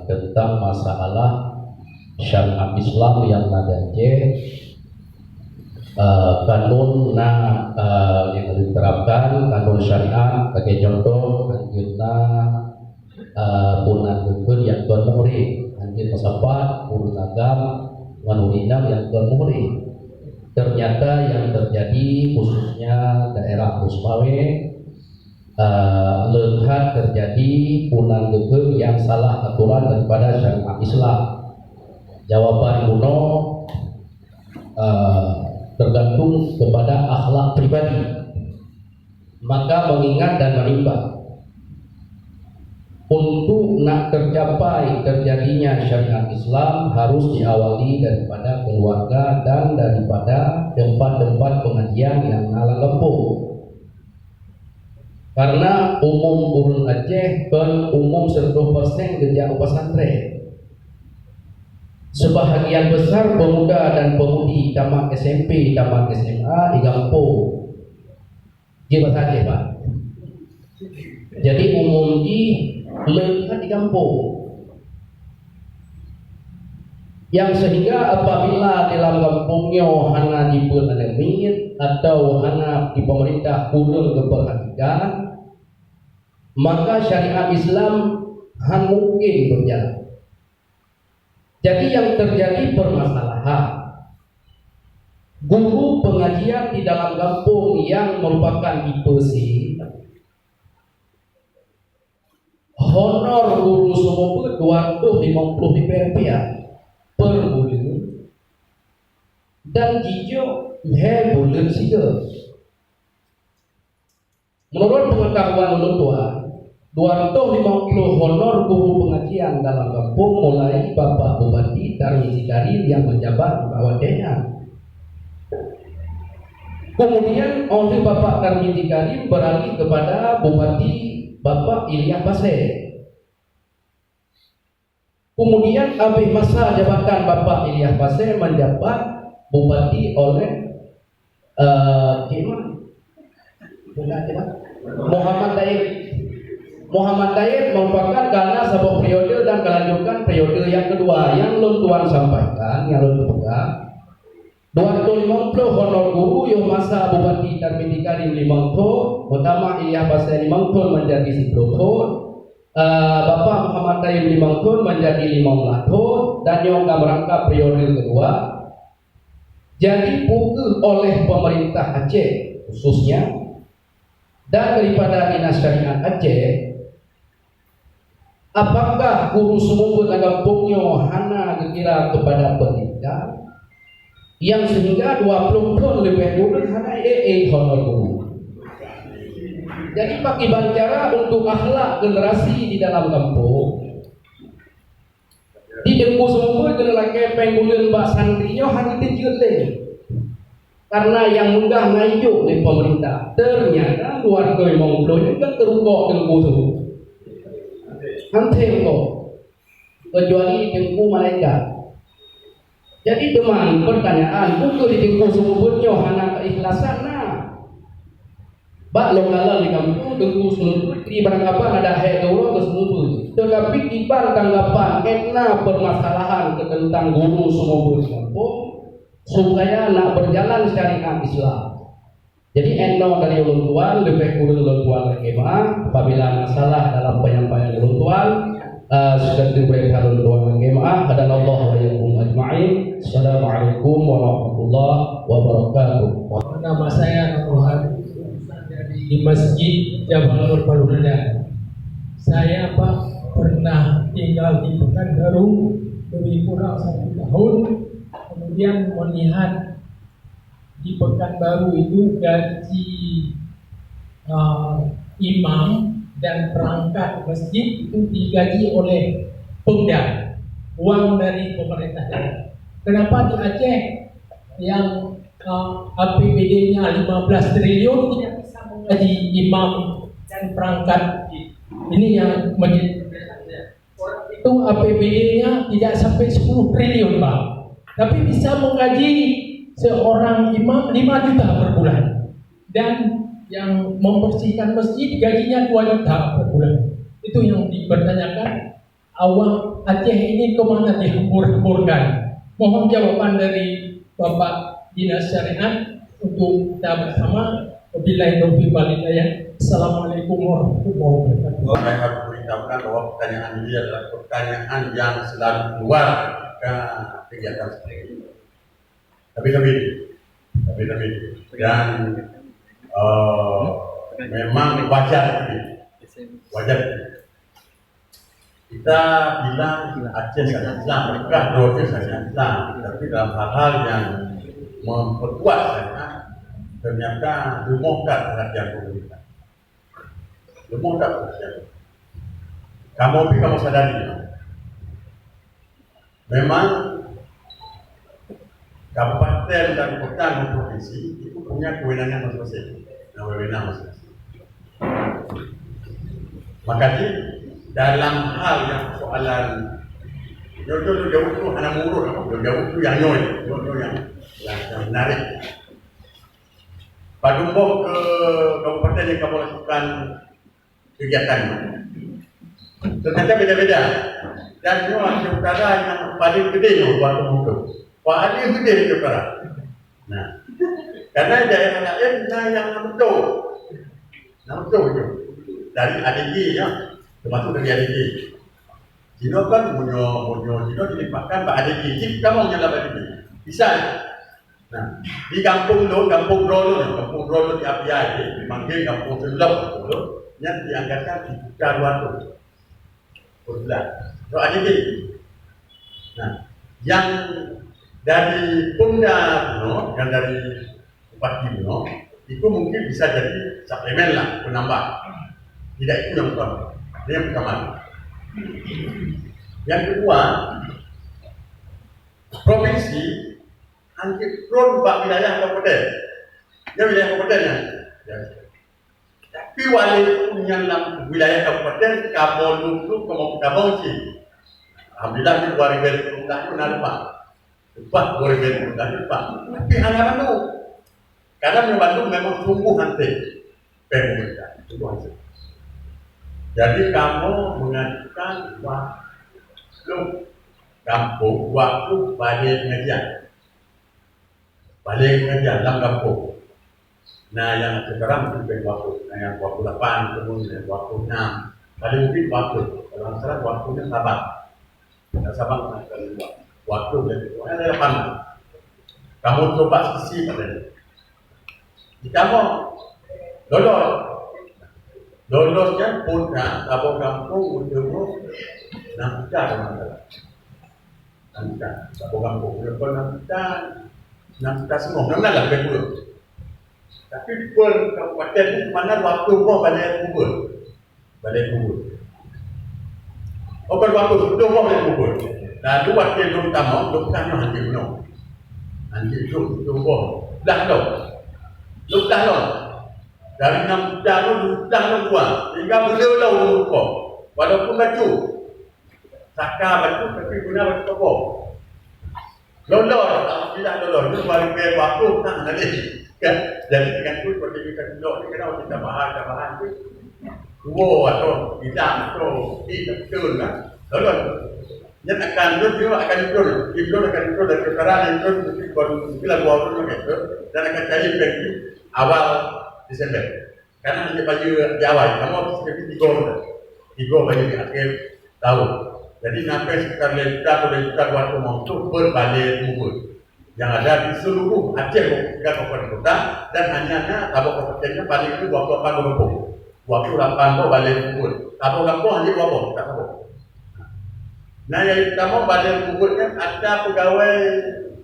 tentang masalah syariat Islam yang nadanje kanun yang diterapkan kanun syariat sebagai contoh anjeunna punan dukun yang tuan murid anjeun masapat urun agam wanunindam yang tuan murid. Ternyata yang terjadi khususnya daerah Kusmawe lihat terjadi punan dukun yang salah aturan daripada syariat Islam. Jawaban kuno tergantung kepada akhlak pribadi. Maka mengingat dan menimbang untuk nak tercapai terjadinya syariat Islam harus diawali daripada keluarga dan daripada tempat-tempat pengajian yang ala lempung. Karena umum urun Aceh kan umum 100% kerja pesantren. Sebahagian besar pemuda dan pemudi tamat SMP, tamat SMA di kampung. Dia saja Pak. Jadi umum melihat di kampung. Yang sehingga apabila dalam kampungnya hana dibuat alemit atau hana di pemerintah kurang keperhatian, maka syariat Islam mungkin berjalan. Jadi yang terjadi permasalahan guru pengajian di dalam kampung yang merupakan IPC, honor guru semua 250 rupiah per bulan dan jijo bulan siga. Menurut pengetahuan ulun tua 250 honor guru pengajian dalam kampung mulai Bapak Bupati Tarmizi Karim yang menjabat di bawahnya. Kemudian oleh Bapak Tarmizi Karim beralih kepada Bupati Bapak Ilyas Pasir. Kemudian habis masa jabatan Bapak Ilyas Pasir menjabat Bupati oleh Muhammad Taib merupakan karena sebuah periode dan kelanjutan periode yang kedua yang Lun Tuan sampaikan, yang Lun pegang 250 honor guru yang masa Bupati Tarmizi Karim 5 tahun, pertama Ilyas Pasir 5 tahun menjadi 10 tahun, Bapak Muhammad Taib 5 tahun menjadi 15 tahun, dan yang merangkap periode kedua. Jadi pukul oleh pemerintah Aceh khususnya dan daripada Dinas Syariat Aceh, apakah guru semua kampungnya hana kira kepada pendidikan yang sehingga 20 tahun lebih dulu hana honor guru. Jadi pakai bancara untuk akhlak generasi di dalam kampung. Di dengku semua kena lagi penggulan bak santrinya hanya dijele. Karena yang mudah ngajuk di pemerintah. Ternyata keluarga yang itu kan terukok dengku semua. Hantai kok. Kecuali dengku malaikat. Jadi teman pertanyaan, buku di dengku semua hana keikhlasan nah. Bak lokal di kampung dengku semua di beranggapan ada hak dulu ke semua. Tetapi tiba tanggapan etna permasalahan tentang guru semua di kampung supaya nak berjalan syariat Islam. Jadi eno dari ulun tuan lebih kurang ulun tuan kemah apabila masalah dalam penyampaian ulun tuan sudah diberikan ulun tuan kemah kepada Allah wa yakum ajma'in. Assalamualaikum warahmatullahi wabarakatuh. Nama saya Rohan di Masjid Jabal Nur Palunada. Saya pernah tinggal di Pekanbaru lebih kurang 1 tahun. Kemudian melihat di Pekanbaru itu gaji imam dan perangkat masjid itu digaji oleh Pemda, uang dari pemerintah daerah. Kenapa di Aceh yang APBD-nya 15 triliun tidak bisa menggaji imam dan perangkat? Ini yang menjadi itu APBD-nya tidak sampai 10 triliun Pak. Tapi bisa menggaji seorang imam 5 juta per bulan. Dan yang membersihkan masjid gajinya 2 juta per bulan. Itu yang dipertanyakan, awak Aceh ini kemana dihembur-hemburkan? Mohon jawaban dari Bapak Dinas Syariat untuk kita bersama. Wabillahi taufiq wal hidayah. Assalamualaikum warahmatullahi wabarakatuh. Saya harus beritahukan bahwa pertanyaan ini adalah pertanyaan yang selalu keluar ke kegiatan seperti ini. Tapi dan memang wajar. Kita bilang Aceh sangat Islam, mereka Aceh sangat Islam, tapi dalam hal-hal yang memperkuat syariat ternyata lumpuhkan perhatian pemerintah. Lumpuhkan perhatian. Kamu sadari, memang kabupaten dan kota dan provinsi itu punya kewenangan masing-masing. Makanya dalam hal yang soalan jauh itu hanya murut, jauh itu yang yang menarik. Padumbok ke kabupaten yang kamu lakukan kegiatan, ternyata beda-beda. Dan Sulawesi Utara yang paling gede waktu itu, paling gede di Utara. Nah, karena daerah lain yang betul itu dari ADG ya, termasuk dari ADG. Cino kan punya Cino dilimpahkan Pak ADG. Kita mau nyala ADG, bisa. Nah, di kampung Rolo di Apiai, dipanggil kampung Selok, yang dianggarkan di Karuatu, bulan. So ADG. Nah, yang dari Punda Buno dan dari Bupati Buno itu mungkin bisa jadi suplemen lah, penambah. Tidak itu yang utama. Ini yang pertama. Yang kedua, provinsi angkitron Pak wilayah kabupaten. Dia wilayah kabupaten ya. Tapi wali punya wilayah kabupaten Kabong sih. Alhamdulillah ini 2010 itu nalpa. Lepas 2010 nalpa. Tapi hanya bantu. Karena membantu memang sungguh nanti pemerintah. Jadi kamu mengajukan waktu kampung, waktu balik pengajian dalam kampung. Nah yang sekarang mungkin waktu, yang waktu 8, kemudian waktu 6, paling mungkin waktu. Kalau salah waktunya Sabang. Sabang waktu jadi ada 8. Kamu coba sisi pada jika mau lolosnya punya kampung untuk nampak masalah. Nampak kampung nampak semua lah betul. Tapi per kabupaten itu mana waktu kau balik kubur. Oh waktu itu kau balik kubur. Nah tu waktu itu utama, dokternya nanti benar. Nanti itu dah dari 6 tahun dah buat hingga beliau kok walaupun baju saka baju tapi guna baju kok tidak itu balik ke waktu tak nanti kan jadi dengan itu seperti kita duduk ni kenapa kita bahan atau tidak betul kan yang akan itu dari sekarang itu bila baru itu dan akan cari bagi awal Desember. Karena hanya baju di awal, kamu harus seperti 3 baju di akhir tahun. Jadi sampai sekitar 5 juta waktu untuk berbalik kubur yang ada di seluruh Aceh hingga kabupaten kota dan hanya tabok kabupatennya paling itu 28 balik kubur. Tabok kampung hanya 20 tak tabok. Nah yang utama balik kuburnya ada pegawai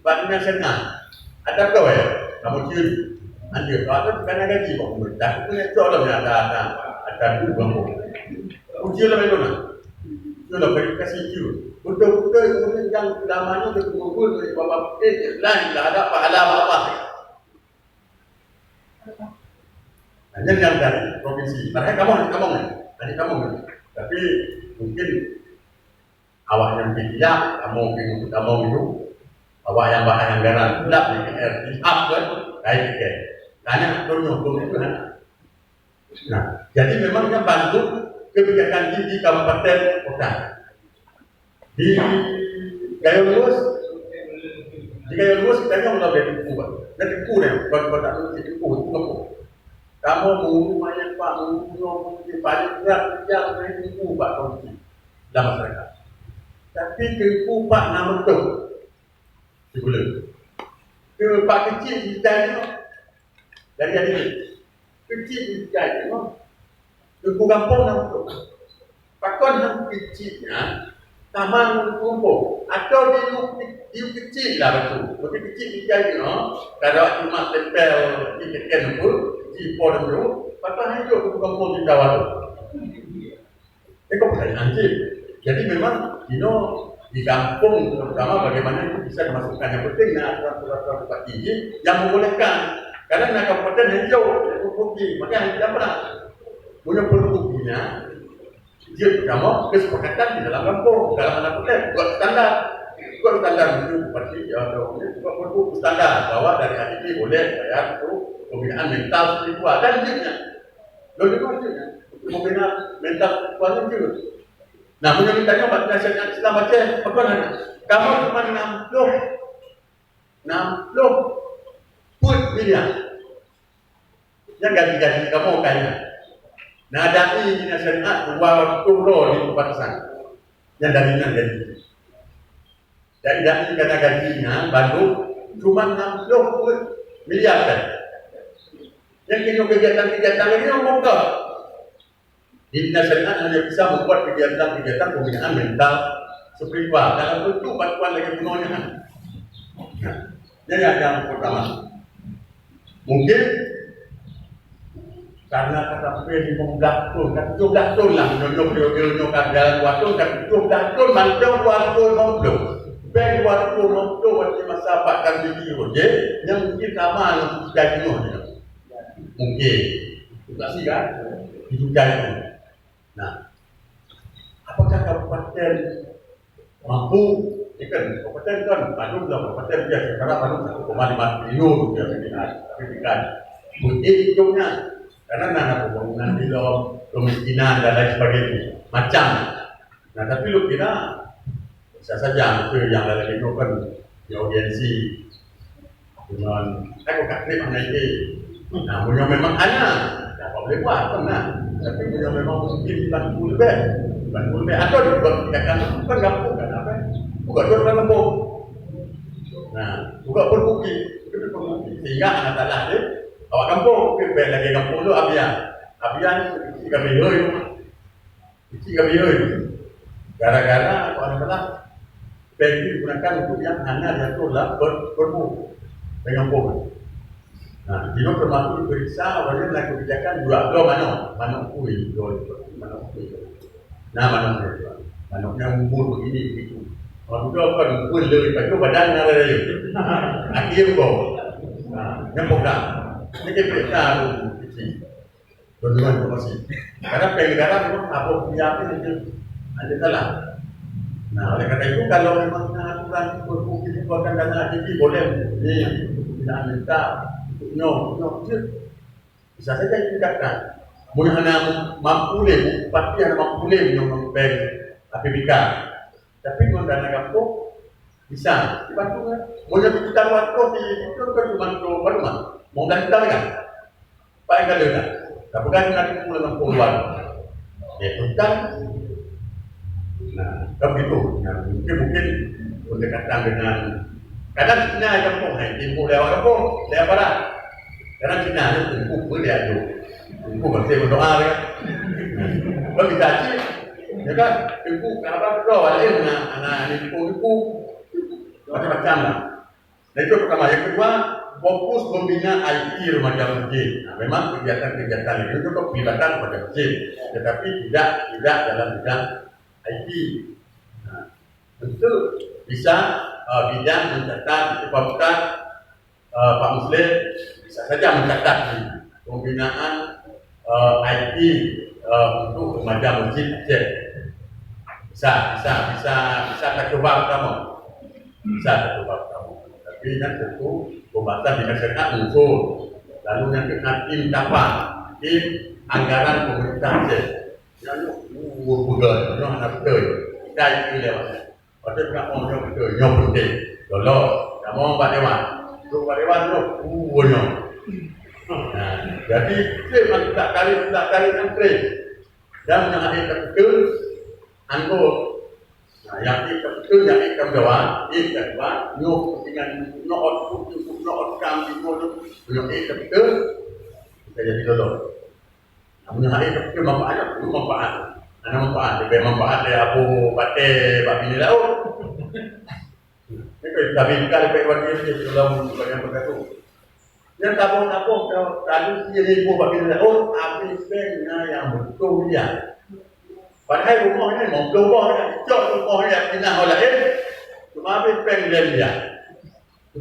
Badan Senang, ada pegawai kamu cium. Anjir, kalau bukan gaji kok pemerintah punya colongnya ada dua uji lah itu sudah kasih uji betul-betul kemudian yang lamanya berkumpul dari bapak lain tidak ada pahala apa hanya yang dari provinsi mereka kamu tapi mungkin awak yang tidak kamu itu awak yang bahan anggaran tidak di RTH kayak tanya turun itu kan. Nah, jadi memang dia bantu kebijakan di kabupaten kota. Di Gaya Luas, di Gaya Luas kita ni orang dah tipu kan, dah tipu ni, kalau tak tipu, tipu. Kamu lumayan pak, banyak berat yang tipu pak kongsi dalam masyarakat. Tapi tipu pak nama betul, digula. Ke pak kecil kita ni, dari adik kecil kita ni, tipu kampung nama betul. Pakon yang kecilnya taman kumpul atau di kecil lah betul. Betul kecil kita ni, kalau cuma tempel di tekan pun di pon tu, patah hidup tu kampung di Jawa tu. Kau pertanyaan sih. Jadi memang di kampung terutama bagaimana itu bisa dimasukkan yang penting aturan-aturan Bupati tinggi yang membolehkan. Kadang nak kabupaten hijau, bukti, maka tidak pernah punya buktinya. Dia pertama kesepakatan di dalam kampung, dalam anak petai, buat standar itu Bupati buat standar bahwa dari hari ini boleh bayar itu pembinaan mental spiritual dan jenisnya. Lalu itu hasilnya, pembinaan mental spiritual dan jenis. Nah, punya mintanya buat nasional Islam baca, apa nak? Kamu cuma 60 put miliar. Yang gaji-gaji kamu kaya. Nah, dari nasional dua turun di perbatasan. Yang darinya gaji. Dari kata gajinya Bandung cuma 60 miliar kan. Yang kini kegiatan-kegiatan lagi yang mogok. Di nasional hanya bisa membuat kegiatan-kegiatan pembinaan mental spiritual dalam bentuk bantuan lagi penuhnya. Nah, ini yang pertama. Mungkin karena kata pilih memdatul, kan datul lah, nyok jalan waktu, kan datul, mantul waktu waktu waktu masa pakar jadi oke, yang mungkin sama yang sudah jenuh, mungkin, tidak sih kan, itu jadi. Nah, apakah kabupaten mampu? Ikan kabupaten kan Bandung lah, kabupaten biasa karena Bandung 1,5 triliun dia pendidikan. Mungkin hidupnya karena ada pembangunan di dalam kemiskinan dan lain sebagainya macam. Nah, tapi lu kira bisa saja itu yang lagi itu kan di audiensi dengan aku kakek mana ini. Nah, punya memang ada, tak boleh buat kan. Tapi punya memang mungkin 40 lebih atau diberikan kan kampung kan apa? Bukan orang kampung. Nah, juga berbukti, sehingga anak anak awak kampung, bel lagi kampung tu abian tiga bioi, gara-gara orang-orang bel digunakan untuk yang hanya yang tu lah berbu dengan kampung. Nah, dia termasuk diperiksa awalnya melakukan kebijakan dua mana kui. Nah, manuknya umur begini begitu. Kalau tu kan pun lebih pada badan ada itu. Akhir kau, yang program. Ini kita kecil, berdua masih. Karena negara memang apa punya itu ada salah. Nah, oleh karena itu kalau memang aturan berfungsi dikeluarkan dana tinggi boleh ini tidak minta no, bisa saja ditingkatkan. Mungkin hanya mampu le, pasti hanya mampu le yang bank APBK. Tapi kalau dana kampung bisa dibantu kan. Mungkin kita waktu itu kan cuma baru mah. Mau dan kita kan, Pak yang ada kan, tapi kan nanti mulai mempunyai, ya bukan. Nah, begitu. Nah, mungkin berdekatan dengan kadang Cina yang kampung, timur lewat kampung, lewat barat. Kadang Cina itu timur dia tu, timur bersih berdoa ya. Bagi saji, ya kan, timur apa tu, lain anak timur macam-macam lah. Nah itu pertama. Yang kedua, fokus membina IT remaja masjid. Nah, memang kegiatan-kegiatan itu untuk pelibatan remaja masjid, tetapi tidak dalam bidang IT. Nah, tentu bisa bidang mencatat, Pak Muslim bisa saja mencatat pembinaan IT untuk remaja masjid Aceh. Bisa tak coba kamu, Tapi yang tentu pembahasan di masyarakat muncul, lalu yang dengan tim dapat, tim anggaran pemerintah Aceh, yang bukan, yang anak betul, kita itu lewat. Patut nak mau nyok betul, nyok penting. Dolo, kamu Pak Dewan. Tu Pak Dewan tu, nyok. Jadi kita tak kali antri. Dan yang ada betul, anggur. Yang kita betul, yang kita jawab, kita jawab, nyok dengan nyok kami nyok kita betul, kita jadi dolo. Namun yang ada betul manfaatnya, itu manfaat. Ada manfaat, lebih manfaat dari apa pakai bab ini laut. Ini kalau tapi kalau pakai bab ini dalam banyak berkata. Yang tabung kalau dia ibu bab ini laut, habis pengnya yang betul dia. Padahal rumah ini mau keluar, jauh rumah dia pindah oleh cuma habis peng dia.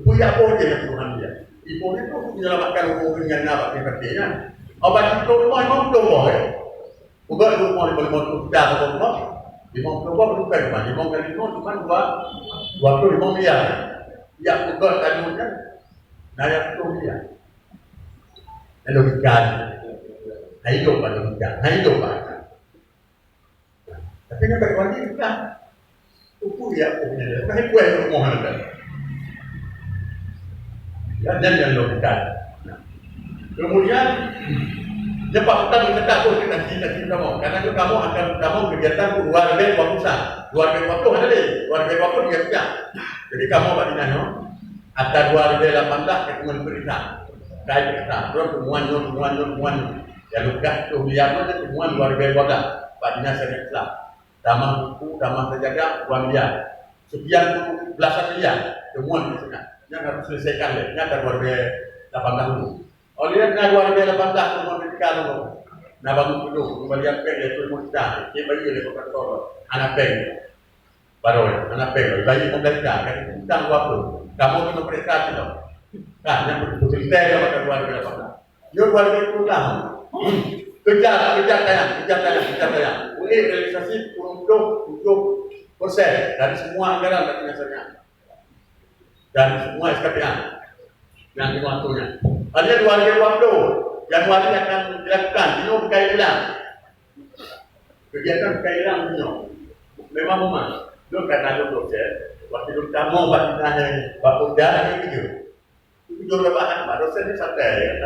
Punya apa dia Tuhan dia. Ibu itu menyelamatkan rumah dengan apa sepertinya. Obat itu rumah mau keluar. Bukan rumah di bawah sudah atau rumah, di bawah keluar bukan rumah, di bawah kali itu cuma waktu di bawah dia, ya bukan kanunya, naya tu dia, logika, hidup pada logika, hidup pada. Tapi nak berkuali kita, tupu ya punya, tapi kue rumah ada, dan logika. Kemudian cepat kita pun kita cinta kamu, karena itu kamu kegiatan luar biasa waktu ada deh, luar biasa waktu dia punya. Jadi kamu badinano, ada 2018 ketemuan berita, kait kita, terus temuan, ya lukas tu biar mana temuan luar biasa, badina saya Islam, damah buku, damah terjaga, uang dia, sekian belasan miliar temuan di sana, yang harus selesaikan deh, yang ada luar biasa 18 dulu. Oleh nak luar biasa 18 temuan berita dulu. Na bangun dulu, kembalian peng dia tu mudah. Dia bagi dia pakai tolong. Anak peng. Baru anak peng. Bagi pemerintah kan tentang waktu. Kamu kena periksa tu. Kan yang betul saya pakai luar biasa. Yo luar biasa pulang. Kejar tayang. Boleh realisasi untuk 7% dari semua anggaran dan biasanya. Dan semua SKPA. Yang waktunya. Ada luar biasa waktu. Januari akan dilakukan, Dino berkait hilang. Kegiatan berkait hilang Dino. Memang rumah. Dulu kan ada dosen. Waktu itu kamu Pak Uda ini gitu. Itu juga bahan, Pak dosen ini santai.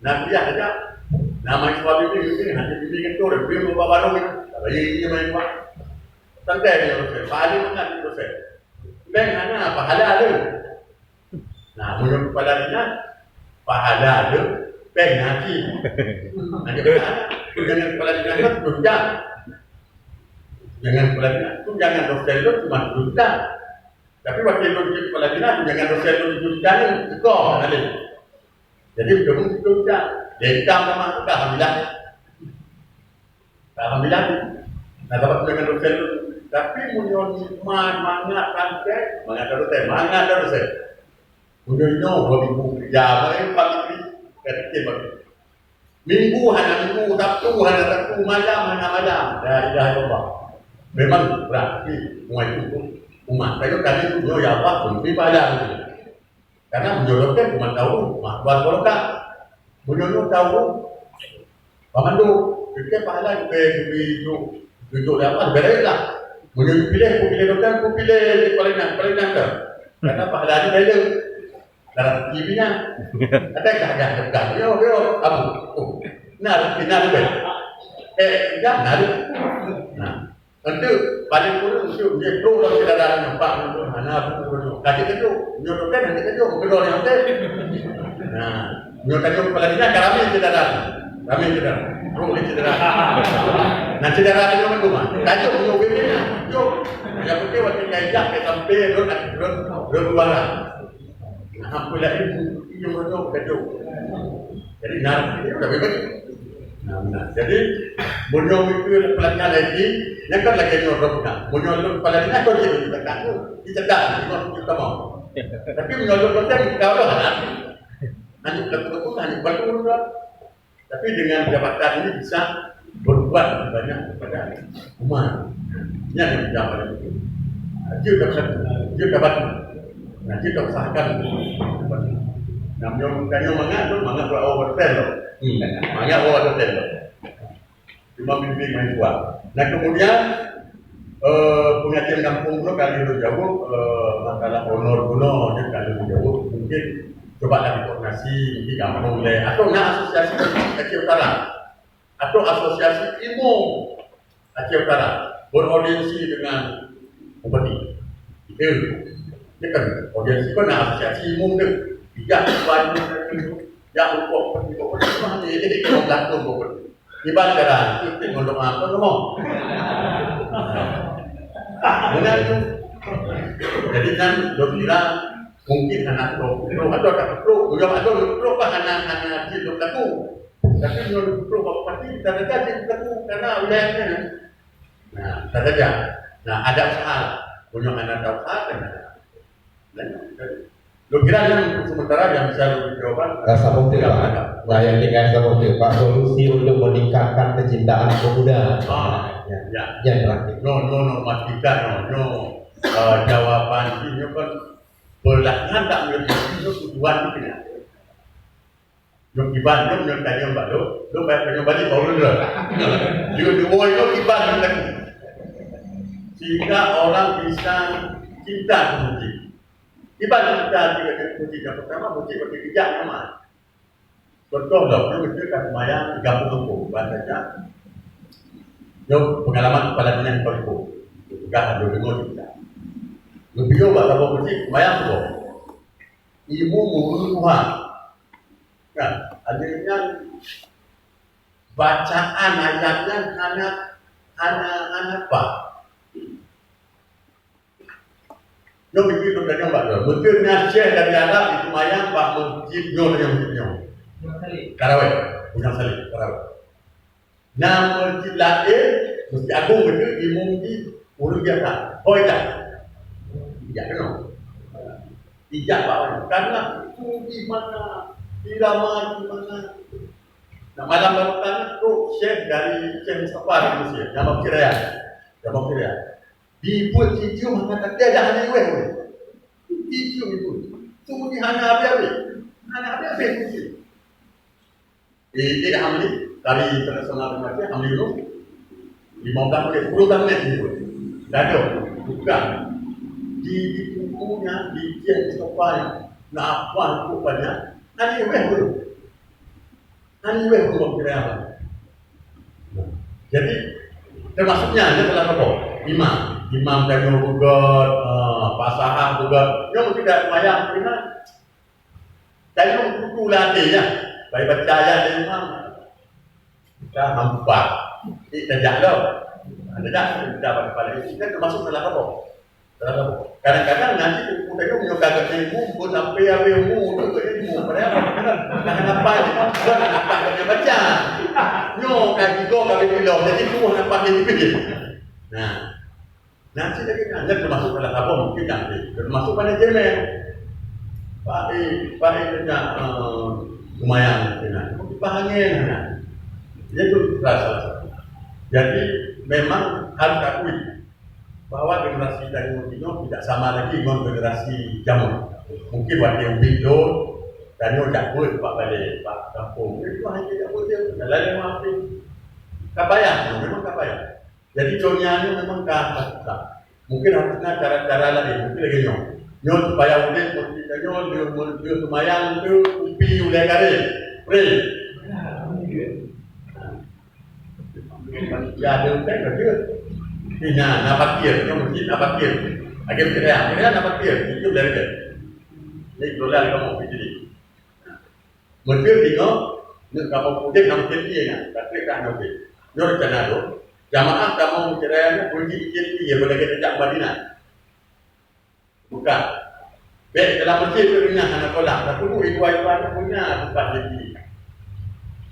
Nah dia aja. Nama suami ini hanya bimbingan tu, dia membawa baru ini. Kalau ini main Pak. Santai dia dosen. Pak Ali mengat dosen. Bang hanya pahala ada. Nah, menurut kepala dinas, pahala ada. Peng haji. Hanya jangan kepala dinas itu tunjang. Jangan kepala dinas itu jangan dosen itu cuma tunjang. Tapi waktu itu kepala dinas jangan dosen itu tunjang itu kok ada. Jadi kamu tunjang. Dekam sama kita alhamdulillah. Nah dapat dengan dosen itu. Tapi munyon mangat santai, mangat dosen. Munyon hobi kerja, paling kecil. Minggu Sabtu, malam. Dah Allah. Memang berarti umat. Saya tadi tu ya apa pun ibadah. Karena menjodohkan cuma tahu, buat golkar. Menjodoh tahu. Paman tu, kita pahala duduk dapat berelah. Menjodoh pilih doktor, pilih paling nanti. Karena pahala ni bela. Dalam TV-nya ada gagah. Yo, apa? Nah, Nah, tentu paling kurang dia perlu dalam keadaan nampak mana pun. Kasih itu, nyodokan nanti itu kedua yang teh. Nah, nyodokan kepala dinas kami cedera. Rumah cedera. Nah, cedera itu mana rumah? Kajuk nyobeknya. Yang penting waktu ngajak ke sampai rod barang. Alhamdulillah itu menurut kacau. Jadi nanti itu dah bebas. Nah, jadi munyong itu pelatihan lagi, yang kan lagi nyorok nak. Munyong itu pelatihan kau jadi kita kaku, dicedak, kita mau. Tapi munyong itu kau dah nanti betul hanya betul. Tapi dengan jabatan ini bisa berbuat banyak kepada umat. Yang jabatan itu. Dia dapat. Nanti kita usahakan. Namanya mangat overten loh. Mangat overten loh. Cuma bimbing main kuat. Nah kemudian pengajian kampung kuno kali itu jauh, masalah honor kuno dia kali itu jauh, mungkin coba lagi koordinasi di kampung le, atau asosiasi Aceh Utara, atau asosiasi ilmu Aceh Utara beraudiensi dengan bupati. Itu dia kan audiensi kan asosiasi ilmu tu, tidak banyak yang untuk semua ni jadi kalau lakukan bupati. Di bandara itu ngomong apa ngomong. Benar tu. Jadi kan dokira mungkin anak pro atau tak pro, atau pro apa anak hidup laku. Tapi menurut pro apa pasti tak ada jadi laku karena wilayahnya. Nah, tak ada. Nah, ada soal punya anak tahu kan. Dokira yang sementara yang bisa jawaban Sabotir Pak. Nah, yang dikasih Sabotir Pak, solusi untuk meningkatkan kecintaan pemuda. Ya. Yang terakhir. No, Mas Kita, no. Jawaban ini kan belakangan tak menjadi tujuan ini. Yung iban, yung tanya mbak lo bayar yung balik baru dulu. Yung duo itu iban lagi. Sehingga orang bisa cinta kemudian. Iban kita juga kunci yang pertama kunci bagi bijak nama. Contoh lah, kita kan semayang 30 bahasanya. Yo pengalaman kepala dinas Periko, juga ada dengar kita. Lebih buat apa kunci semayang tu. Ibu mulu Tuhan. Kan, adanya bacaan ayatnya anak apa? Yo begitu tanya mbak lo, betul nasihat dari Arab itu mayang pak masjid yang Karawai, punya salib Karawai. Nah masjid lain mesti agung betul dimuji urut biasa, koi tak? Tidak kenal, tidak pak. Karena itu di mana, di mana. Nah malam baru kan tu syekh dari Syekh Mustafa di Mesir, nama Kiraya. Dibuat video mengatakan dia dah hanya video itu semua ni hanya habis mesti tidak ambil dari internasional macam ambil dulu 15 menit 10 menit itu dah ada bukan di bukunya di Syekh Mustafa nak apa rupanya hanya belum kira. Jadi termasuknya ada dalam apa? Imam dan juga pasangan juga, yang tidak mayang kita, dan buku latih ya, baik percaya dan imam, kita hampa, kita jalan, ada jalan dapat pada itu, kita termasuk dalam apa? Kadang-kadang nanti buku itu menyokong ilmu, pun sampai ilmu itu ilmu, padahal apa dia baca, kaji go kali bilau, jadi tu apa dia dipikir. Nah, nanti lagi anda termasuk dalam apa mungkin nanti termasuk pada jemen Pak tidak lumayan nanti dipahami itu salah. Jadi memang harus akui bahwa generasi dari Mutino tidak sama lagi dengan generasi jamu. Mungkin waktu yang bido dan yang jakut Pak balik Pak kampung itu hanya jakut dia lain maafin kapaya memang kapaya. Jadi contohnya memang tak. Mungkin harusnya cara-cara lain. Mungkin lagi nyol supaya udah kita dia semayang tu upi udah kare. Pray. Ya ada udah kerja. Ina napakir, yang mesti napakir. Agar kira napakir itu dari dia. Ini dolar kamu jadi. Mesti tengok nak kamu putih nak jadi kan. Tak kira nak jadi. Nyol cana tu. Jamaah kamu kiranya kunci dia boleh kita tak Madinah. Bukan. Baik dalam masjid itu punya anak kolak, tapi itu ibu-ibu punya bukan jadi.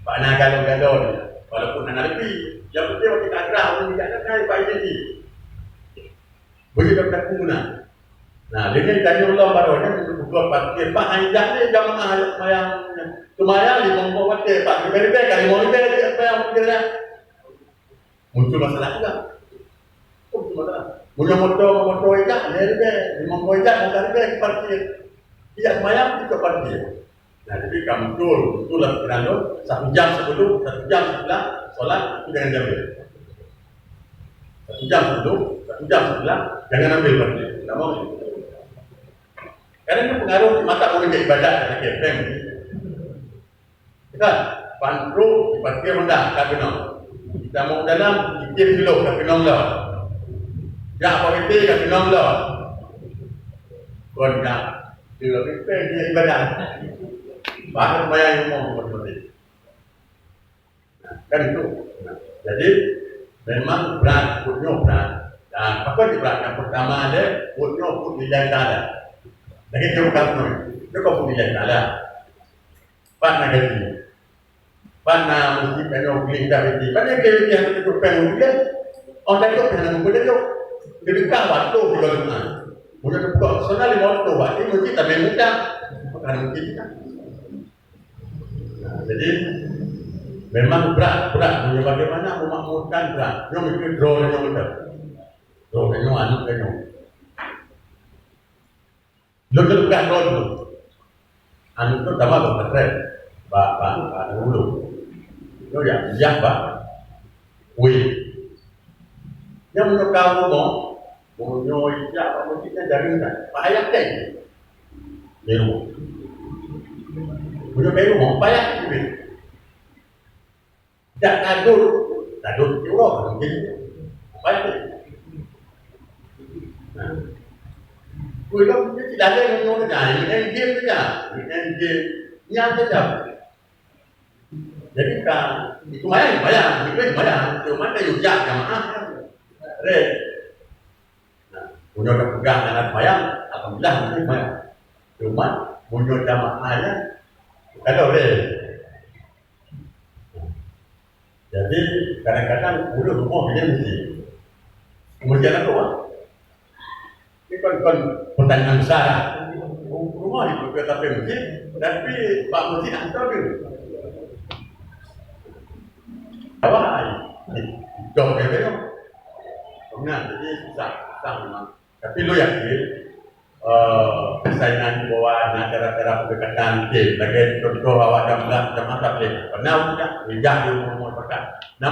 Pak nak galon-galon, walaupun anak lebih, yang penting waktu kita gerah orang tidak ada Pak jadi. Begitu kita guna. Nah, dia tanya Allah barunya buka parkir Pak hanya ni jamaah yang lumayan di membawa Pak. Lebih-lebih kali mau lebih apa yang kira muncul masalah juga. Muncul masalah. Punya motor ikan, lebih membawa ikan, motor lebih parkir. Tidak semayang kita parkir. Nah, jadi kamu betul lah kerana 1 jam sebelum, 1 jam setelah solat itu dengan jam 1 jam sebelum, 1 jam sebelah, jangan ambil berarti. Tak mau. Karena itu pengaruh mata orang ke ibadat dan KFM. Kita pantro dipakai rendah tak kena. Kita mau dalam ikir kilo tak kena lah. Ya apa itu tak kena lah. Kon nak dia prepare dia ibadat. Bahkan bayar yang mau seperti. Kan itu. Jadi memang berat, putnya berat. Dan apa di berat yang pertama ada putnya put nilai tala. Lagi tu kamu, tu kau put nilai tala. Pan nak gaji. Pan nak mesti kena beli dah gaji. Pan yang gaji yang tu pengen beli. Orang tu pengen beli tu. Jadi kau waktu di dalam. Mula tu kau soal lima waktu waktu mesti tak mudah. Bukan mungkin tak. Jadi memang berat. Punya bagaimana memakmurkan berat. Yang mesti draw yang betul. Draw yang anu yang. Lalu kan draw tu. Anu tu tambah berperan. Ba dulu. Itu yang ba. Wih. Yang untuk kamu mau nyoi apa mesti kita jaringan. Payah kan. Beru. Punya beru mau payah tu. Tak tadur tu orang mungkin. Payah tu. Nah. Kui lo mesti tidak ada yang nyoi dah. Ini game saja. Ini game nyat saja. Jadi kan itu bayar, itu bayar. Cuma kita juga jamaah. Red. Punya pegang anak bayang, alhamdulillah mungkin bayang. Cuma punya jamaahnya ada boleh. Jadi kadang-kadang udah rumah dia mesti. Kemudian apa? Ini kan pertanyaan besar. Rumah di beberapa masjid, tapi Pak Masjid nak tahu dia. Awak jauh dia tu. Kemudian jadi susah memang. Tapi lo yakin persaingan di bawah acara-acara pendekatan lagi contoh awak jam 11 jam 4 boleh. Pernah tidak? Bijak di umur-umur pekan.